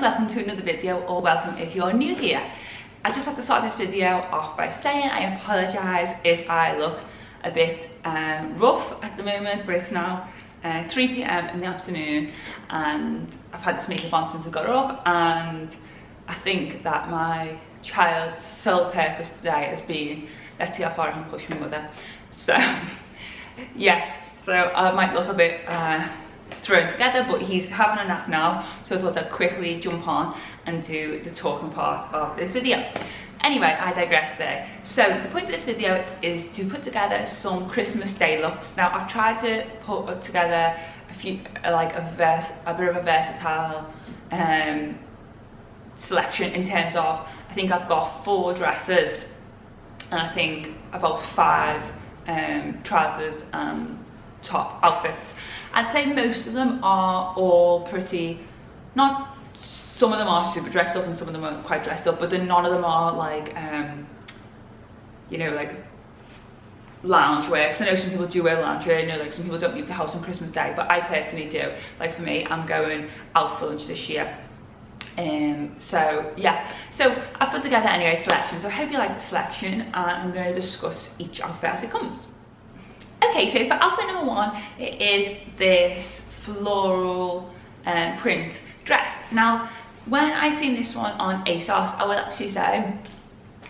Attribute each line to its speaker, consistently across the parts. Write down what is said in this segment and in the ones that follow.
Speaker 1: welcome to another video, or welcome if you're new here. I just have to start this video off by saying I apologise if I look a bit rough at the moment, but it's now 3 PM in the afternoon and I've had this makeup on since I got up, and I think that my child's sole purpose today has been, let's see how far I can push my mother. So yes, so I might look a bit thrown together, but he's having a nap now, so I thought I'd quickly jump on and do the talking part of this video. Anyway, I digress there. So the point of this video is to put together some Christmas Day looks. Now I've tried to put together a few, like a bit of a versatile selection in terms of, I think I've got 4 dresses and I think about 5 trousers and top outfits. I'd say most of them are all pretty, not, some of them are super dressed up and some of them aren't quite dressed up, but then none of them are like, you know, like lounge wear, because I know some people do wear loungewear, I know like some people don't leave the house on Christmas Day, but I personally do. Like for me, I'm going out for lunch this year. So yeah, so I put together anyway a selection, so I hope you like the selection, and I'm going to discuss each outfit as it comes. Okay, so for outfit number 1, it is this floral print dress. Now, when I seen this one on Asos, I will actually say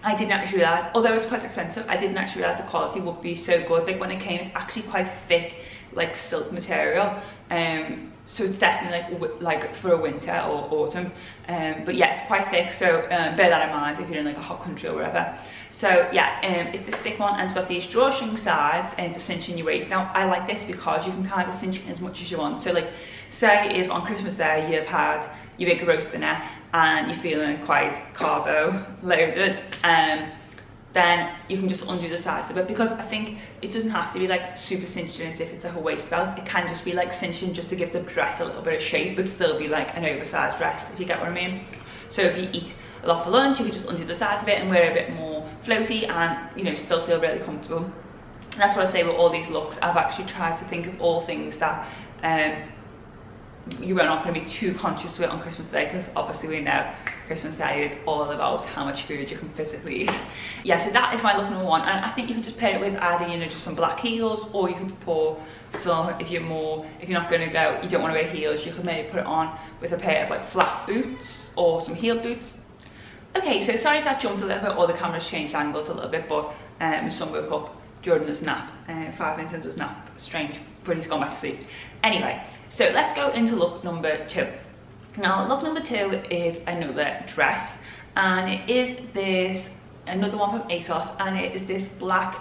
Speaker 1: I didn't actually realise, although it's quite expensive, I didn't actually realise the quality would be so good. Like when it came, it's actually quite thick, like silk material. So it's definitely like for a winter or autumn. But yeah, it's quite thick, so bear that in mind if you're in like a hot country or wherever. So yeah, it's a thick one, and it's got these drawstring sides and to cinch in your waist. Now I like this because you can kind of cinch it as much as you want. So like, say if on Christmas Day you've had your big roast dinner and you're feeling quite carbo loaded, then you can just undo the sides of it, because I think it doesn't have to be like super cinched in as if it's a waist belt. It can just be like cinching just to give the dress a little bit of shape, but still be like an oversized dress, if you get what I mean. So if you eat a lot for lunch, you can just undo the sides of it and wear a bit more floaty and, you know, still feel really comfortable. And that's what I say with all these looks. I've actually tried to think of all things that you are not going to be too conscious with on Christmas Day, because obviously we know Christmas Day is all about how much food you can physically eat. Yeah, so that is my look number 1, and I think you can just pair it with either, you know, just some black heels, or you could pour some, if you're not going to go, you don't want to wear heels, you could maybe put it on with a pair of like flat boots or some heel boots. Okay, so sorry if that jumped a little bit, or the camera's changed angles a little bit, but my son woke up during his nap, 5 minutes into his nap, strange, but he's gone back to sleep. Anyway, so let's go into look number 2. Now look number 2 is another dress, and it is this, another one from Asos, and it is this black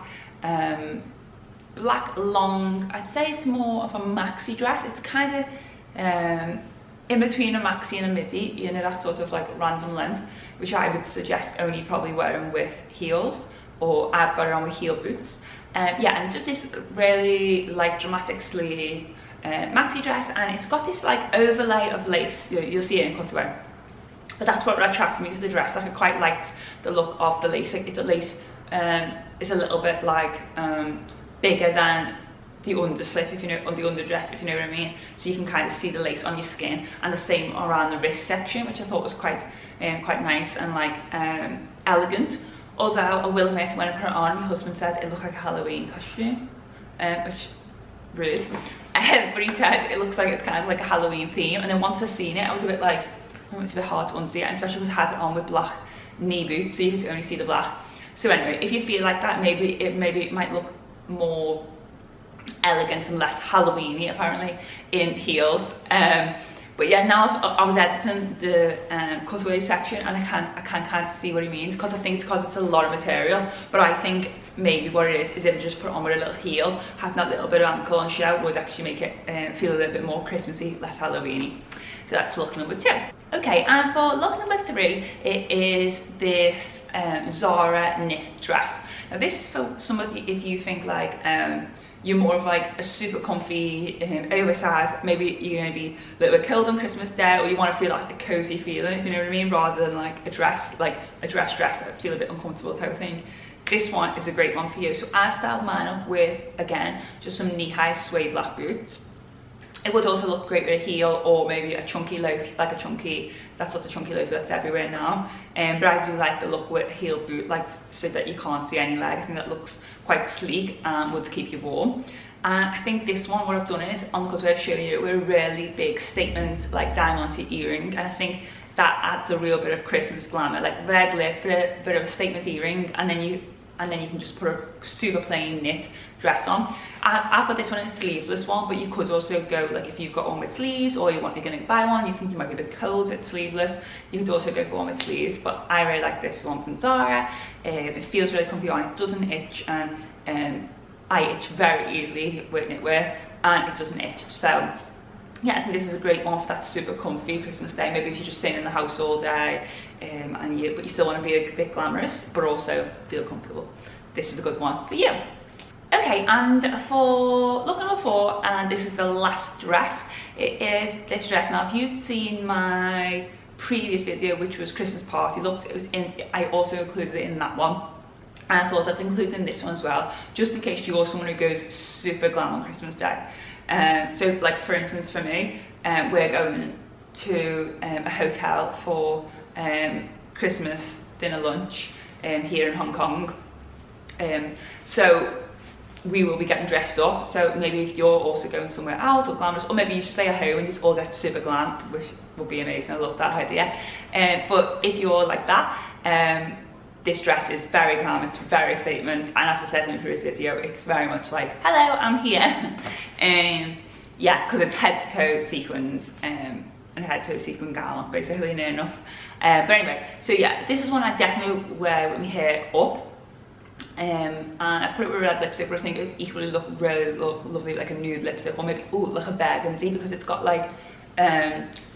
Speaker 1: long, I'd say it's more of a maxi dress. It's kind of in between a maxi and a midi, you know, that sort of like random length, which I would suggest only probably wearing with heels, or I've got it on with heel boots. Yeah, and it's just this really like dramatic sleeve maxi dress, and it's got this like overlay of lace. You'll see it in cutaway, but that's what attracted me to the dress. Like I quite liked the look of the lace. Like the lace is a little bit like bigger than the underslip, if you know, on the underdress, if you know what I mean. So you can kind of see the lace on your skin, and the same around the wrist section, which I thought was quite nice and like elegant. Although I will admit, when I put it on, my husband said it looked like a Halloween costume, which rude. But he said it looks like it's kind of like a Halloween theme. And then once I've seen it, I was a bit like, oh, it's a bit hard to unsee it, especially because I had it on with black knee boots, so you could only see the black. So anyway, if you feel like that, maybe it might look more elegant and less Halloweeny apparently in heels. But yeah, now I was editing the cutaway section, and I can kind of see what he means, because I think it's because it's a lot of material. But I think maybe what it is if I just put it on with a little heel, having that little bit of ankle and shout would actually make it feel a little bit more Christmassy, less Halloweeny. So that's look number 2. Okay, and for look number 3, it is this Zara knit dress. Now this is for somebody if you think like you're more of like a super comfy, oversized, maybe you're going to be a little bit cold on Christmas Day, or you want to feel like a cozy feeling, if you know what I mean, rather than like a dress, like a dress that feel a bit uncomfortable type of thing. This one is a great one for you. So I've styled mine up with, again, just some knee-high suede black boots. It would also look great with a heel or maybe a chunky loaf, like a chunky, that sort of chunky loaf that's everywhere now. But I do like the look with a heel boot, like so that you can't see any leg. I think that looks quite sleek and would keep you warm. And I think this one, what I've done is, on the cutaway I've shown you, with a really big statement, like diamond earring, and I think that adds a real bit of Christmas glamour, like red lip, bit of a statement earring, and then you can just put a super plain knit dress on. I've got this one in a sleeveless one, but you could also go, like if you've got one with sleeves, or you're going to buy one, you think you might be a bit cold, it's sleeveless, you could also go for one with sleeves. But I really like this one from Zara. It feels really comfy on, it doesn't itch, and I itch very easily with knitwear, and it doesn't itch. So yeah, I think this is a great one for that super comfy Christmas day. Maybe if you're just staying in the house all day, but you still want to be a bit glamorous, but also feel comfortable. This is a good one for you. Okay, and for look number 4, and this is the last dress. It is this dress. Now, if you've seen my previous video, which was Christmas party looks, I also included it in that one. And I thought I'd include in this one as well, just in case you're someone who goes super glam on Christmas Day. So like for instance for me, we're going to a hotel for Christmas dinner lunch here in Hong Kong. So we will be getting dressed up. So maybe if you're also going somewhere out or glamorous, or maybe you should stay at home and just all get super glam, which would be amazing. I love that idea. But if you're like that, this dress is very glam, it's very statement, and as I said in the previous video, it's very much like, hello, I'm here. Yeah, because it's head to toe sequins, and a head to toe sequin gown, basically, near enough. But anyway, so yeah, this is one I definitely wear with my hair up. And I put it with red lipstick, but I think it would equally look really lovely, like a nude lipstick, or maybe, ooh, like a burgundy, because it's got like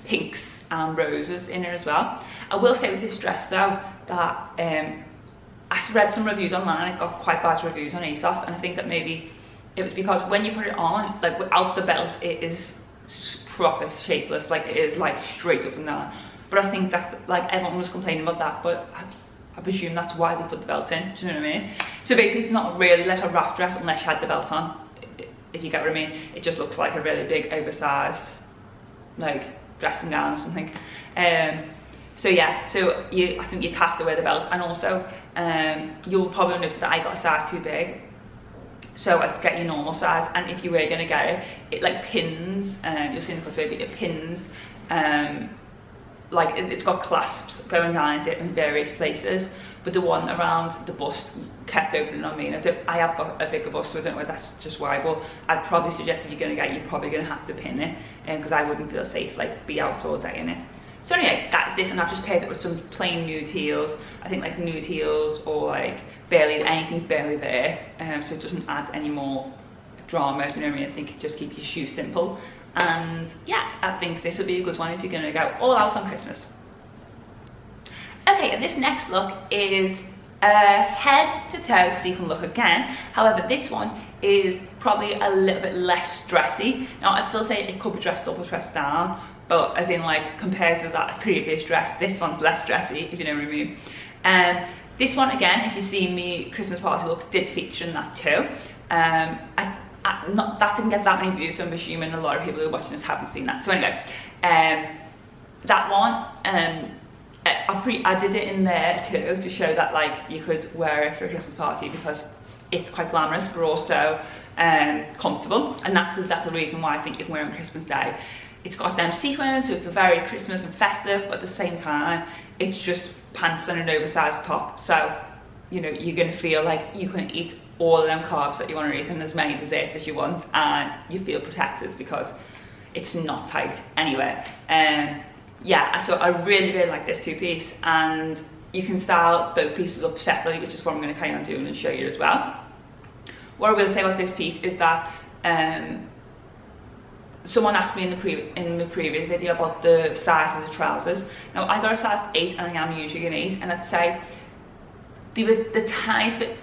Speaker 1: pinks and roses in it as well. I will say with this dress though, that I read some reviews online, it got quite bad reviews on Asos, and I think that maybe it was because when you put it on, like without the belt, it is proper shapeless, like it is like straight up and down. But I think that's, like, everyone was complaining about that, but I presume that's why they put the belt in, do you know what I mean? So basically it's not really like a wrap dress unless you had the belt on, if you get what I mean. It just looks like a really big oversized like dressing gown or something. So yeah, so I think you'd have to wear the belt, and also you'll probably notice that I got a size too big, so I'd get your normal size. And if you were going to get it, it like pins, you'll see in the photo, it pins, like it's got clasps going down into it in various places, but the one around the bust kept opening on me, and I have got a bigger bust, so I don't know if that's just why, but I'd probably suggest if you're going to get it, you're probably going to have to pin it, because I wouldn't feel safe like be out all day in it. So anyway, that's this, and I've just paired it with some plain nude heels. I think like nude heels, or like barely anything barely there, so it doesn't add any more drama, you know what I mean? I think it just keeps your shoes simple. And yeah, I think this would be a good one if you're going to go all out on Christmas. Okay, and this next look is a head to toe sequin look again. However, this one is probably a little bit less dressy. Now, I'd still say it could be dressed up or dressed down, but as in like compared to that previous dress, this one's less dressy, if you know what I mean. This one again, if you've seen me Christmas party looks, did feature in that too. That didn't get that many views, so I'm assuming a lot of people who are watching this haven't seen that. So anyway, that one, I did it in there too, to show that like you could wear it for a Christmas party, because it's quite glamorous but also comfortable, and that's exactly the reason why I think you can wear it on Christmas Day. It's got them sequins, so it's a very Christmas and festive, but at the same time it's just pants and an oversized top, so you know you're going to feel like you can eat all of them carbs that you want to eat and as many desserts as you want, and you feel protected because it's not tight anyway. Yeah, so I really like this two-piece, and you can style both pieces up separately, which is what I'm going to carry on doing and show you as well. What I will say about this piece is that someone asked me in the previous video about the size of the trousers. Now, I got a size 8 and I am usually an 8, and I'd say they were the tiniest bit,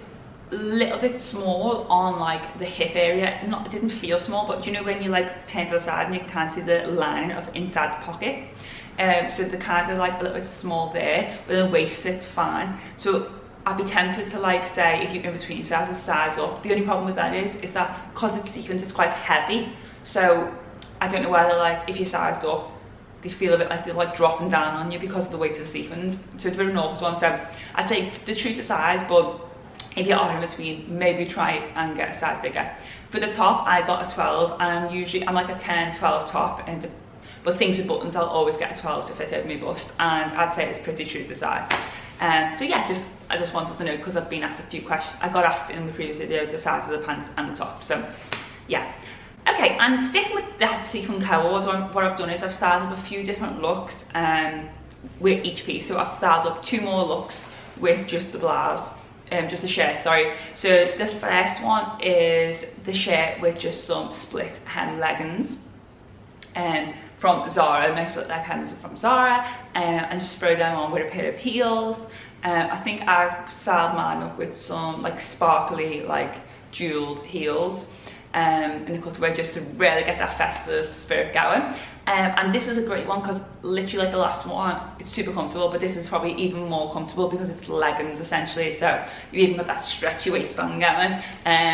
Speaker 1: little bit small on like the hip area. It didn't feel small, but you know when you like turn to the side and you can see the line of inside the pocket, so they're kind of like a little bit small there, but the waist fits fine. So I'd be tempted to like say, if you're in between sizes, size up. The only problem with that is that because it's sequins, it's quite heavy, so I don't know whether like if you're sized up, they feel a bit like they're like dropping down on you because of the weight of the sequins. So it's a bit of an awkward one. So I'd say the true to size, but if you are in between, maybe try and get a size bigger. For the top, I got a 12, and I'm like a 10, 12 top, but things with buttons, I'll always get a 12 to fit over my bust, and I'd say it's pretty true to size. So yeah, I just wanted to know, because I've been asked a few questions. I got asked in the previous video the size of the pants and the top, so yeah. Okay, and sticking with that sequin co-ord, what I've done is I've started up a few different looks with each piece. So I've started up 2 more looks with just the blouse, just the shirt, sorry. So the first one is the shirt with just some split hem leggings from Zara. My split leg hems are from Zara, and just spray them on with a pair of heels. I think I've styled mine up with some like sparkly, like jeweled heels. In the cutaway, just to really get that festive spirit going. And this is a great one because literally like the last one, it's super comfortable, but this is probably even more comfortable because it's leggings essentially. So you've even got that stretchy waistband going,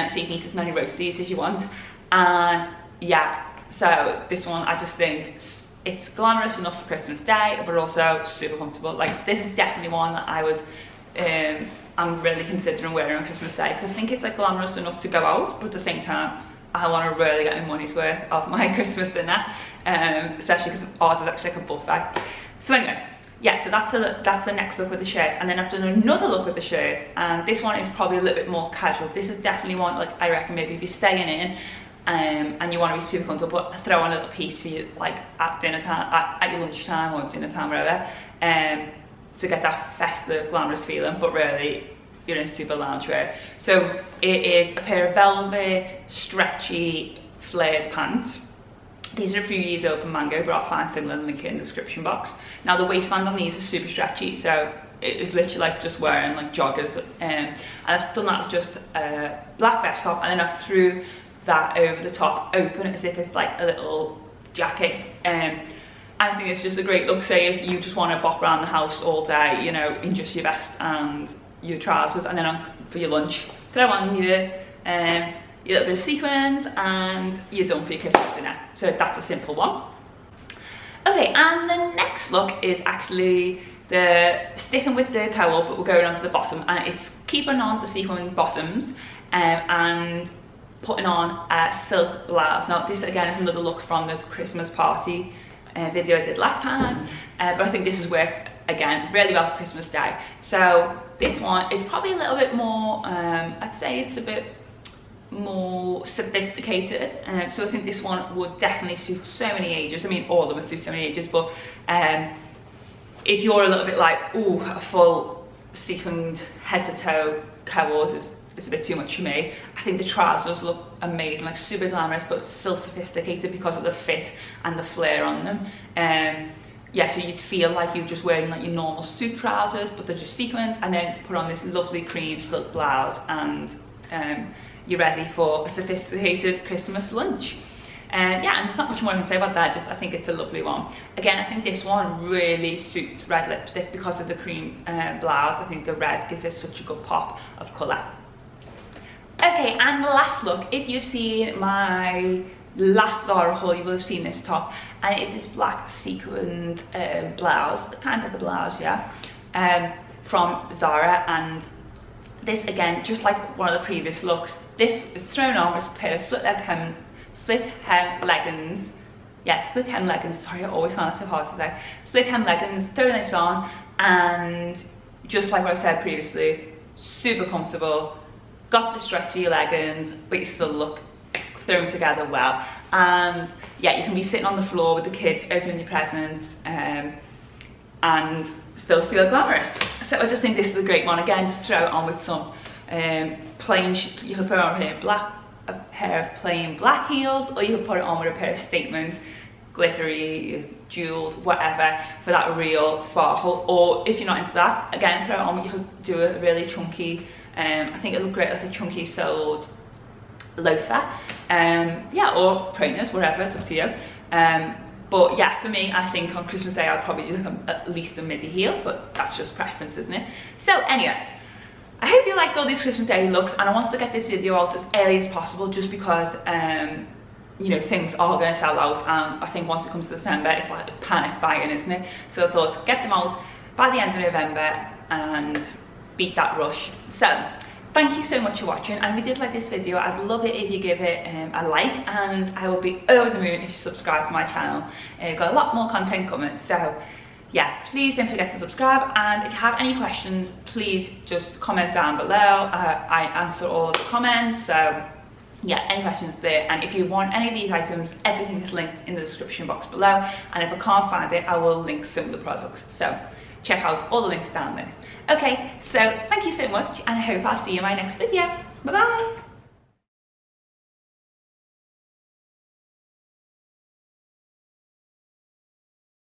Speaker 1: so you can eat as many roasties as you want. And yeah, so this one, I just think it's glamorous enough for Christmas Day, but also super comfortable. Like this is definitely one that I would I'm really considering wearing on Christmas Day, because I think it's like glamorous enough to go out, but at the same time I want to really get my money's worth of my Christmas dinner, especially because ours is actually like a buffet. So anyway, yeah, so that's the next look with the shirt. And then I've done another look with the shirt, and this one is probably a little bit more casual. This is definitely one, like I reckon maybe if you're staying in and you want to be super comfortable, but throw on a little piece for you like at dinner time, at your lunchtime or dinner time, whatever, to get that festive, glamorous feeling, but really you're in super loungewear. So it is a pair of velvet, stretchy, flared pants. These are a few years old from Mango, but I'll find similar link in the description box. Now the waistband on these is super stretchy, so it is literally like just wearing like joggers. And I've done that with just a black vest top, and then I threw that over the top, open as if it's like a little jacket. And I think it's just a great look. Say if you just want to bop around the house all day, you know, in just your vest and your trousers, and then for your lunch, throw on your little bit of sequins, and you're done for your Christmas dinner. So that's a simple one. Okay, and the next look is actually sticking with the co-ord, but we're going on to the bottom, and it's keeping on the sequin bottoms and putting on a silk blouse. Now this again is another look from the Christmas party video I did last time, but I think this is worked again really well for Christmas Day. So this one is probably a little bit more, I'd say it's a bit more sophisticated, so I think this one would definitely suit so many ages. I mean, all of them would suit so many ages, but if you're a little bit like, ooh, a full sequined head to toe co-ord is a bit too much for me, I think the trousers look amazing, like super glamorous, but still sophisticated because of the fit and the flare on them. Yeah, so you'd feel like you're just wearing like your normal suit trousers, but they're just sequins, and then put on this lovely cream silk blouse, and you're ready for a sophisticated Christmas lunch. Yeah, and there's not much more I can say about that, just I think it's a lovely one. Again, I think this one really suits red lipstick because of the cream blouse. I think the red gives it such a good pop of colour. Okay, and the last look, if you've seen my last Zara haul, you will have seen this top, and it's this black sequined blouse, kind of like a blouse, yeah, from Zara. And this again, just like one of the previous looks, this is thrown on with a pair of split hem leggings. Yeah, split hem leggings, sorry, I always find that so hard to say. Split hem leggings, throw this on, and just like what I said previously, super comfortable. Got the stretchy leggings, but you still look thrown together well. And yeah, you can be sitting on the floor with the kids, opening your presents, and still feel glamorous. So I just think this is a great one. Again, just throw it on with some plain, you can put it on a pair of plain black heels, or you can put it on with a pair of statement, glittery, jeweled, whatever, for that real sparkle. Or if you're not into that, again, throw it on, you could do a really chunky, I think it looked great, like a chunky soled loafer, yeah, or trainers, whatever, it's up to you. But yeah, for me, I think on Christmas Day I'd probably do like at least a MIDI heel, but that's just preference, isn't it? So anyway, I hope you liked all these Christmas Day looks, and I wanted to get this video out as early as possible, just because you know, things are going to sell out, and I think once it comes to December, it's like a panic buying, isn't it? So I thought, get them out by the end of November and beat that rush. So thank you so much for watching, and if you did like this video, I'd love it if you give it a like, and I will be over the moon if you subscribe to my channel. I've got a lot more content coming, so yeah, please don't forget to subscribe, and if you have any questions, please just comment down below. I answer all the comments, so yeah, any questions there. And if you want any of these items, everything is linked in the description box below, and if I can't find it, I will link some of the products, so check out all the links down there. Okay, so thank you so much, and I hope I'll see you in my next video. Bye bye.